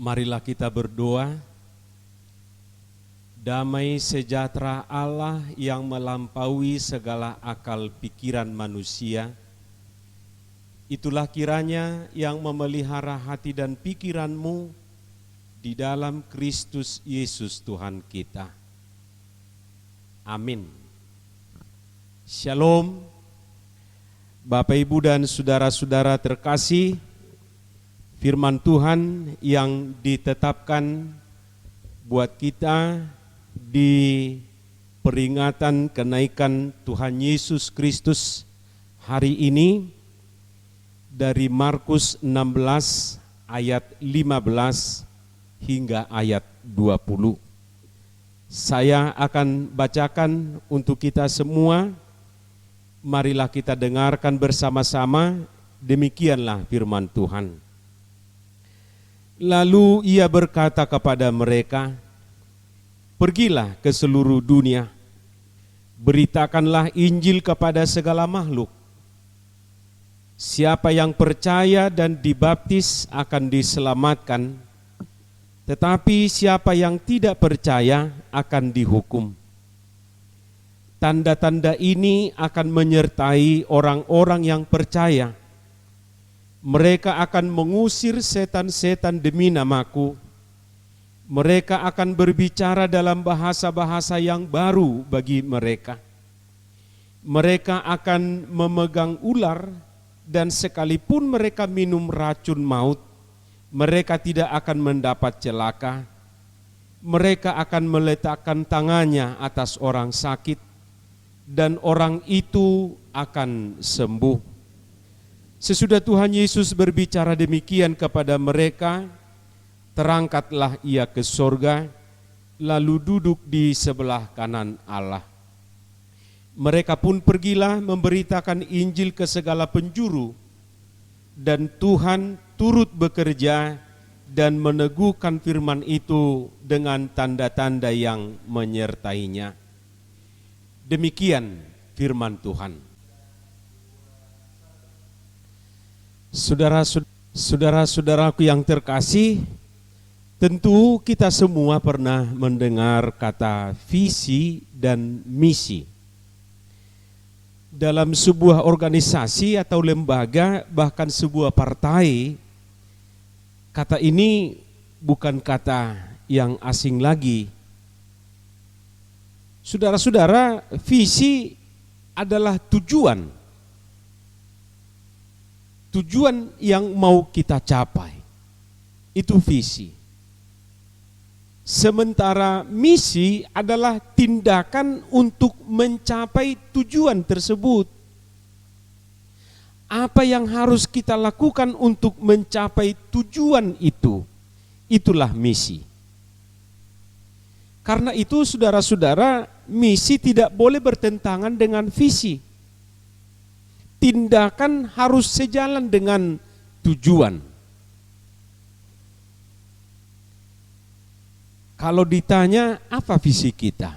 Marilah kita berdoa. Damai sejahtera Allah yang melampaui segala akal pikiran manusia, itulah kiranya yang memelihara hati dan pikiranmu di dalam Kristus Yesus Tuhan kita. Amin. Shalom. Bapak, Ibu, dan saudara-saudara terkasih, firman Tuhan yang ditetapkan buat kita di peringatan kenaikan Tuhan Yesus Kristus hari ini dari Markus 16 ayat 15 hingga ayat 20. Saya akan bacakan untuk kita semua. Marilah kita dengarkan bersama-sama. Demikianlah firman Tuhan. Lalu ia berkata kepada mereka, "Pergilah ke seluruh dunia, beritakanlah Injil kepada segala makhluk. Siapa yang percaya dan dibaptis akan diselamatkan, tetapi siapa yang tidak percaya akan dihukum. Tanda-tanda ini akan menyertai orang-orang yang percaya. Mereka akan mengusir setan-setan demi namaku. Mereka akan berbicara dalam bahasa-bahasa yang baru bagi mereka. Mereka akan memegang ular, dan sekalipun mereka minum racun maut, mereka tidak akan mendapat celaka. Mereka akan meletakkan tangannya atas orang sakit, dan orang itu akan sembuh." Sesudah Tuhan Yesus berbicara demikian kepada mereka, terangkatlah ia ke sorga, lalu duduk di sebelah kanan Allah. Mereka pun pergilah memberitakan Injil ke segala penjuru, dan Tuhan turut bekerja dan meneguhkan firman itu dengan tanda-tanda yang menyertainya. Demikian firman Tuhan. Saudara-saudaraku yang terkasih, tentu kita semua pernah mendengar kata visi dan misi. Dalam sebuah organisasi atau lembaga, bahkan sebuah partai, kata ini bukan kata yang asing lagi. Saudara-saudara, visi adalah tujuan yang mau kita capai. Itu visi. Sementara misi adalah tindakan untuk mencapai tujuan tersebut. Apa yang harus kita lakukan untuk mencapai tujuan itu? Itulah misi. Karena itu saudara-saudara, misi tidak boleh bertentangan dengan visi. Tindakan harus sejalan dengan tujuan. Kalau ditanya apa visi kita?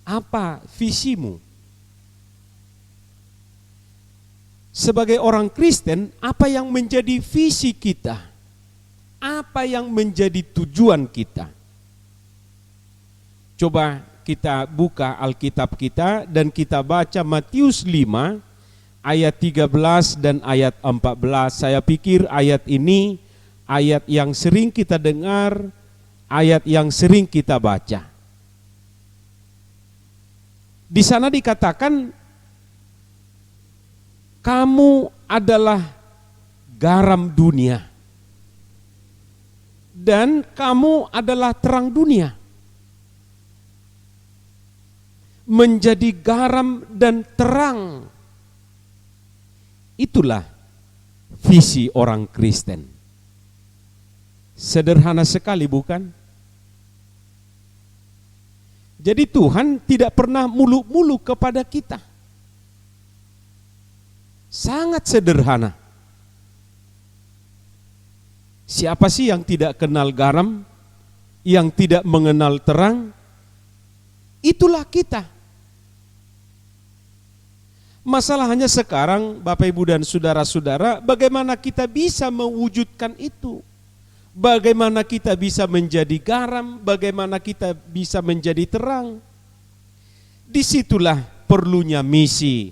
Apa visimu? Sebagai orang Kristen, apa yang menjadi visi kita? Apa yang menjadi tujuan kita? Coba kita buka Alkitab kita dan kita baca Matius 5 ayat 13 dan ayat 14. Saya pikir ayat ini ayat yang sering kita dengar, ayat yang sering kita baca. Di sana dikatakan, kamu adalah garam dunia dan kamu adalah terang dunia. Menjadi garam dan terang, itulah visi orang Kristen. Sederhana sekali, bukan? Jadi Tuhan tidak pernah muluk-muluk kepada kita. Sangat sederhana. Siapa sih yang tidak kenal garam, yang tidak mengenal terang? Itulah kita. Masalahnya sekarang Bapak Ibu dan saudara-saudara, bagaimana kita bisa mewujudkan itu? Bagaimana kita bisa menjadi garam, bagaimana kita bisa menjadi terang? Disitulah perlunya misi.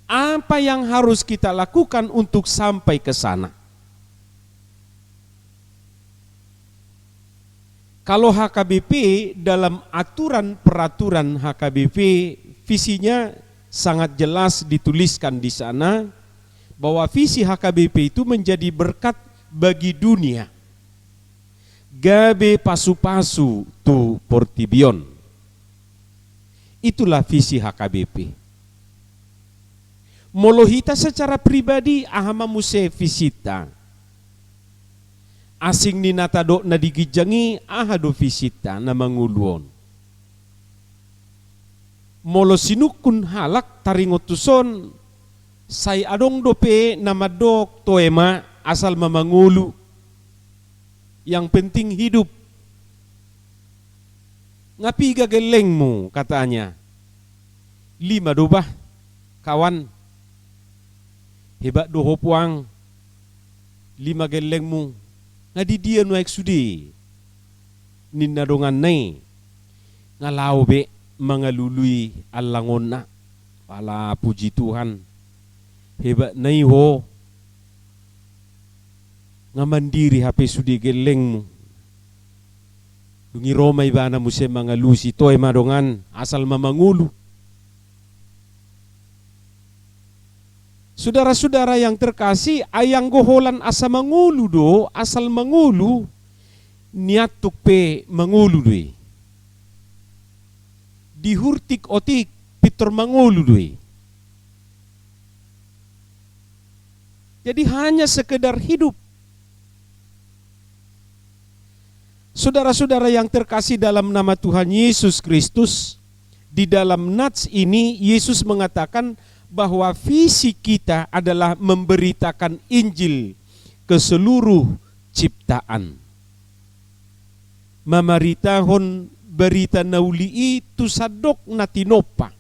Apa yang harus kita lakukan untuk sampai ke sana? Kalau HKBP dalam aturan peraturan HKBP, visinya sangat jelas dituliskan di sana bahwa visi HKBP itu menjadi berkat bagi dunia. Gabe pasu-pasu tu portibion. Itulah visi HKBP. Molohita secara pribadi ahama muse visita. Asing ni natado na digijangi ahado visita na manguluon. Molo sinukun halak taringotuson say adong dope na madok toema asal mamangulu. Yang penting hidup. Ngapi gageleng mo katanya. 5 dobah kawan. Hebat doho puang. 5 geleng mo. Ngadi dia nuaik sudi. Ninadongan nai. Ngalau be mangalului alangon na. Pala puji Tuhan. Hebat nai ho. Ngamandiri hape sudi geleng mo. Dungi Roma ibana mo siya mga lusi toy madongan asal mamangulu. Saudara-saudara yang terkasih, ayang goholan asa mangulu do, asal mangulu niatuk pe mangulu doi. Dihurtik otik pitor mangulu doi. Jadi hanya sekedar hidup. Saudara-saudara yang terkasih dalam nama Tuhan Yesus Kristus, di dalam nats ini Yesus mengatakan bahwa visi kita adalah memberitakan Injil ke seluruh ciptaan. Mamaritahon berita nauli itu sadok natinopa.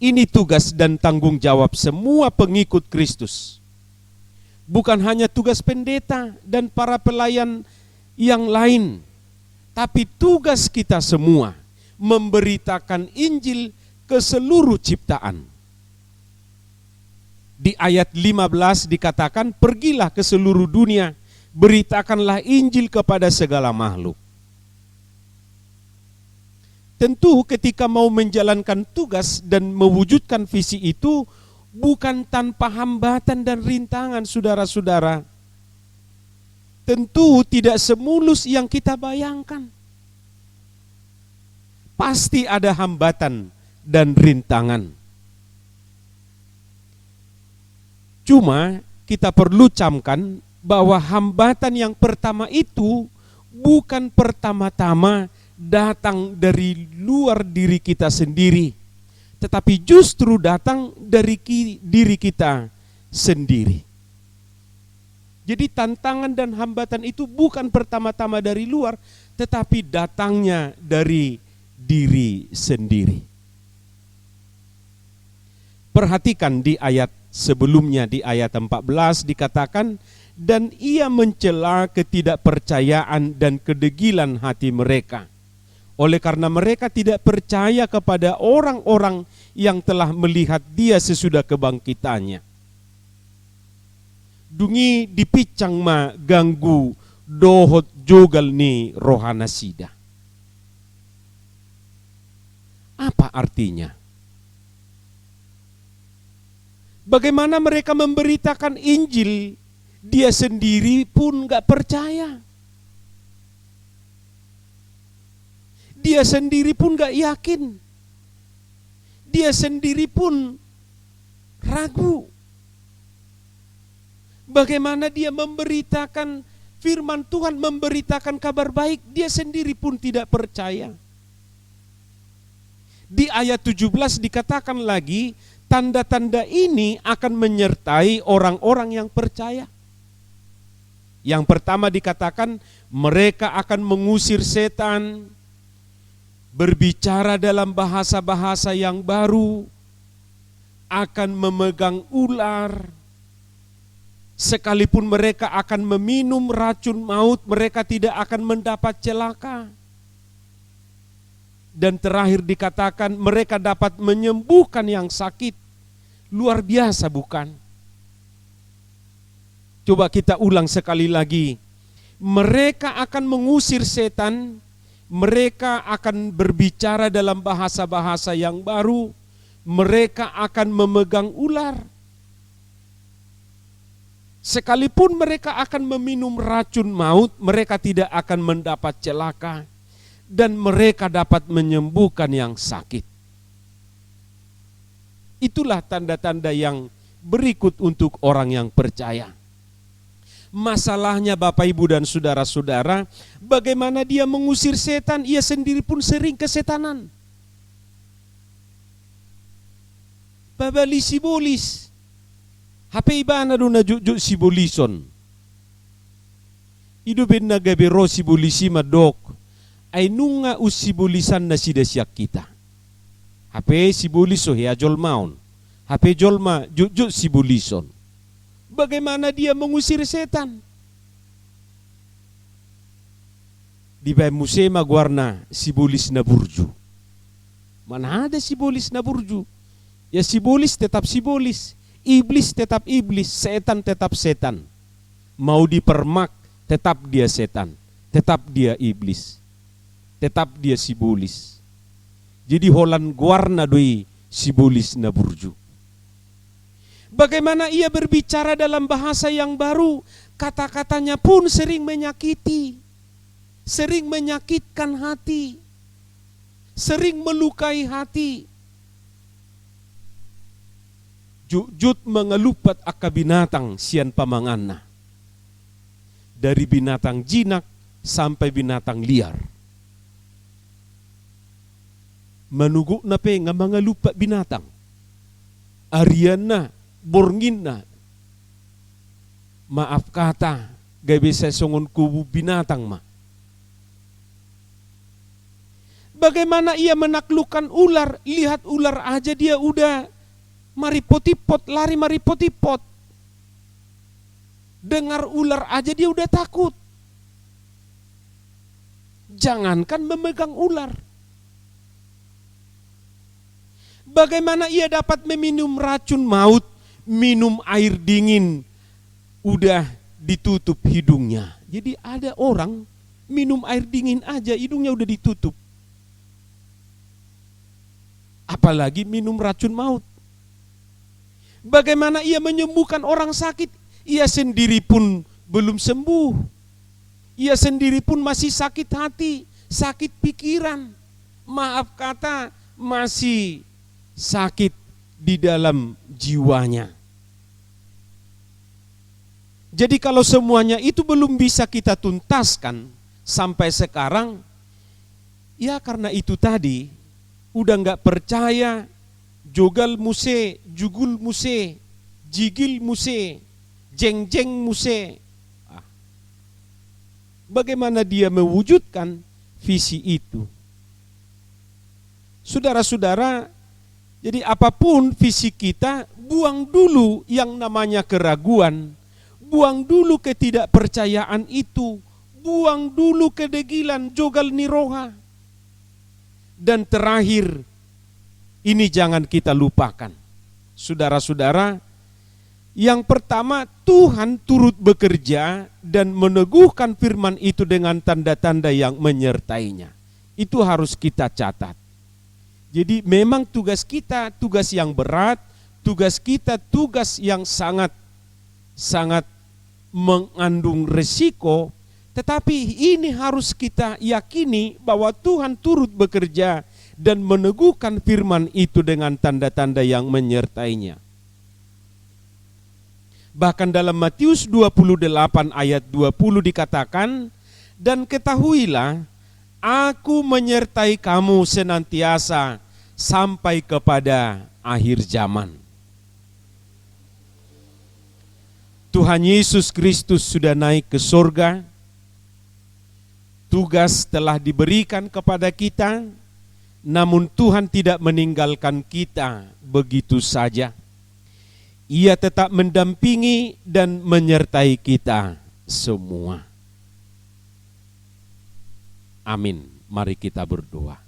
Ini tugas dan tanggung jawab semua pengikut Kristus. Bukan hanya tugas pendeta dan para pelayan yang lain, tapi tugas kita semua memberitakan Injil ke seluruh ciptaan. Di ayat 15 dikatakan, pergilah ke seluruh dunia, beritakanlah Injil kepada segala makhluk. Tentu ketika mau menjalankan tugas dan mewujudkan visi itu bukan tanpa hambatan dan rintangan, saudara-saudara. Tentu tidak semulus yang kita bayangkan. Pasti ada hambatan dan rintangan. Cuma kita perlu camkan bahwa hambatan yang pertama itu bukan pertama-tama datang dari luar diri kita sendiri, tetapi justru datang dari diri kita sendiri. Jadi tantangan dan hambatan itu bukan pertama-tama dari luar, tetapi datangnya dari diri sendiri. Perhatikan di ayat sebelumnya, di ayat 14 dikatakan, dan ia mencela ketidakpercayaan dan kedegilan hati mereka. Oleh karena mereka tidak percaya kepada orang-orang yang telah melihat dia sesudah kebangkitannya. Dungi dipicang ma ganggu dohot jogal ni rohana sida. Apa artinya? Bagaimana mereka memberitakan Injil, dia sendiri pun gak percaya. Dia sendiri pun gak yakin. Dia sendiri pun ragu. Bagaimana dia memberitakan firman Tuhan, memberitakan kabar baik, dia sendiri pun tidak percaya. Di ayat 17 dikatakan lagi, tanda-tanda ini akan menyertai orang-orang yang percaya. Yang pertama dikatakan, mereka akan mengusir setan, berbicara dalam bahasa-bahasa yang baru, akan memegang ular, sekalipun mereka akan meminum racun maut, mereka tidak akan mendapat celaka. Dan terakhir dikatakan mereka dapat menyembuhkan yang sakit. Luar biasa bukan? Coba kita ulang sekali lagi. Mereka akan mengusir setan, mereka akan berbicara dalam bahasa-bahasa yang baru, mereka akan memegang ular. Sekalipun mereka akan meminum racun maut, mereka tidak akan mendapat celaka. Dan mereka dapat menyembuhkan yang sakit. Itulah tanda-tanda yang berikut untuk orang yang percaya. Masalahnya Bapak Ibu dan saudara-saudara, bagaimana dia mengusir setan, ia sendiri pun sering kesetanan. Babali sibolis. Hape ibana do na jujuk sibolison. Idubin na gabero sibolisi madok. Ay nunga usibulisan na sidasyak kita. Hape sibuliso hea jolmaon. Hape jolma jujuk sibulison. Bagaimana dia mengusir setan? Di bay musema guarna sibulis na burju. Mana ada sibulis na burju? Ya sibulis tetap sibulis. Iblis tetap iblis. Setan tetap setan. Mau dipermak tetap dia setan. Tetap dia iblis. Tetap dia sibulis. Jadi holan guarna doi sibulis na burju. Bagaimana ia berbicara dalam bahasa yang baru, kata-katanya pun sering menyakiti, sering menyakitkan hati, sering melukai hati. Jujut mengelupat aka binatang sian pamanganna. Dari binatang jinak sampai binatang liar. Manuguk na pe nga mga lupa binatang. Arian na, borngin na. Maaf kata, gabi sa songon kubu binatang ma. Bagaimana ia menaklukkan ular, lihat ular aja dia udah maripotipot, lari maripotipot. Dengar ular aja dia udah takut. Jangankan memegang ular. Bagaimana ia dapat meminum racun maut, minum air dingin, udah ditutup hidungnya. Jadi ada orang minum air dingin aja hidungnya udah ditutup. Apalagi minum racun maut. Bagaimana ia menyembuhkan orang sakit, ia sendiri pun belum sembuh. Ia sendiri pun masih sakit hati, sakit pikiran. Maaf kata, masih sakit di dalam jiwanya. Jadi kalau semuanya itu belum bisa kita tuntaskan sampai sekarang, ya karena itu tadi, udah nggak percaya, jogal muse, jugul muse, jigil muse, jeng-jeng muse. Bagaimana dia mewujudkan visi itu? Saudara-saudara, jadi apapun visi kita, buang dulu yang namanya keraguan, buang dulu ketidakpercayaan itu, buang dulu kedegilan, jogal niroha. Dan terakhir, ini jangan kita lupakan. Saudara-saudara, yang pertama Tuhan turut bekerja dan meneguhkan firman itu dengan tanda-tanda yang menyertainya. Itu harus kita catat. Jadi memang tugas kita tugas yang berat, tugas kita tugas yang sangat mengandung resiko, tetapi ini harus kita yakini bahwa Tuhan turut bekerja dan meneguhkan firman itu dengan tanda-tanda yang menyertainya. Bahkan dalam Matius 28 ayat 20 dikatakan, dan ketahuilah, aku menyertai kamu senantiasa sampai kepada akhir zaman. Tuhan Yesus Kristus sudah naik ke surga. Tugas telah diberikan kepada kita, namun Tuhan tidak meninggalkan kita begitu saja. Ia tetap mendampingi dan menyertai kita semua. Amin. Mari kita berdoa.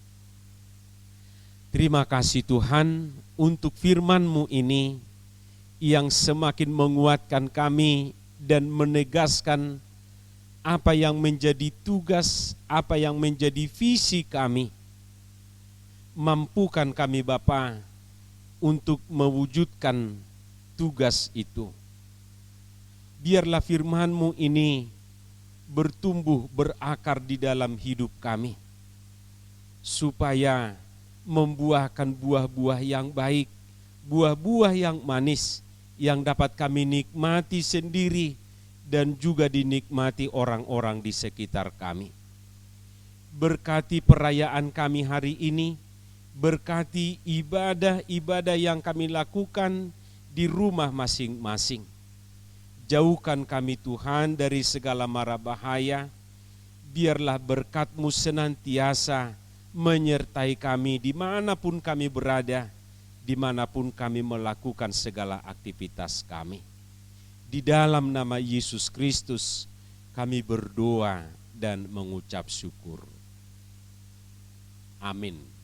Terima kasih Tuhan untuk firman-Mu ini yang semakin menguatkan kami dan menegaskan apa yang menjadi tugas, apa yang menjadi visi kami. Mampukan kami Bapa untuk mewujudkan tugas itu. Biarlah firman-Mu ini bertumbuh, berakar di dalam hidup kami, supaya membuahkan buah-buah yang baik, buah-buah yang manis, yang dapat kami nikmati sendiri dan juga dinikmati orang-orang di sekitar kami. Berkati perayaan kami hari ini, berkati ibadah-ibadah yang kami lakukan di rumah masing-masing. Jauhkan kami Tuhan dari segala mara bahaya, biarlah berkat-Mu senantiasa menyertai kami dimanapun kami berada, dimanapun kami melakukan segala aktivitas kami. Di dalam nama Yesus Kristus kami berdoa dan mengucap syukur. Amin.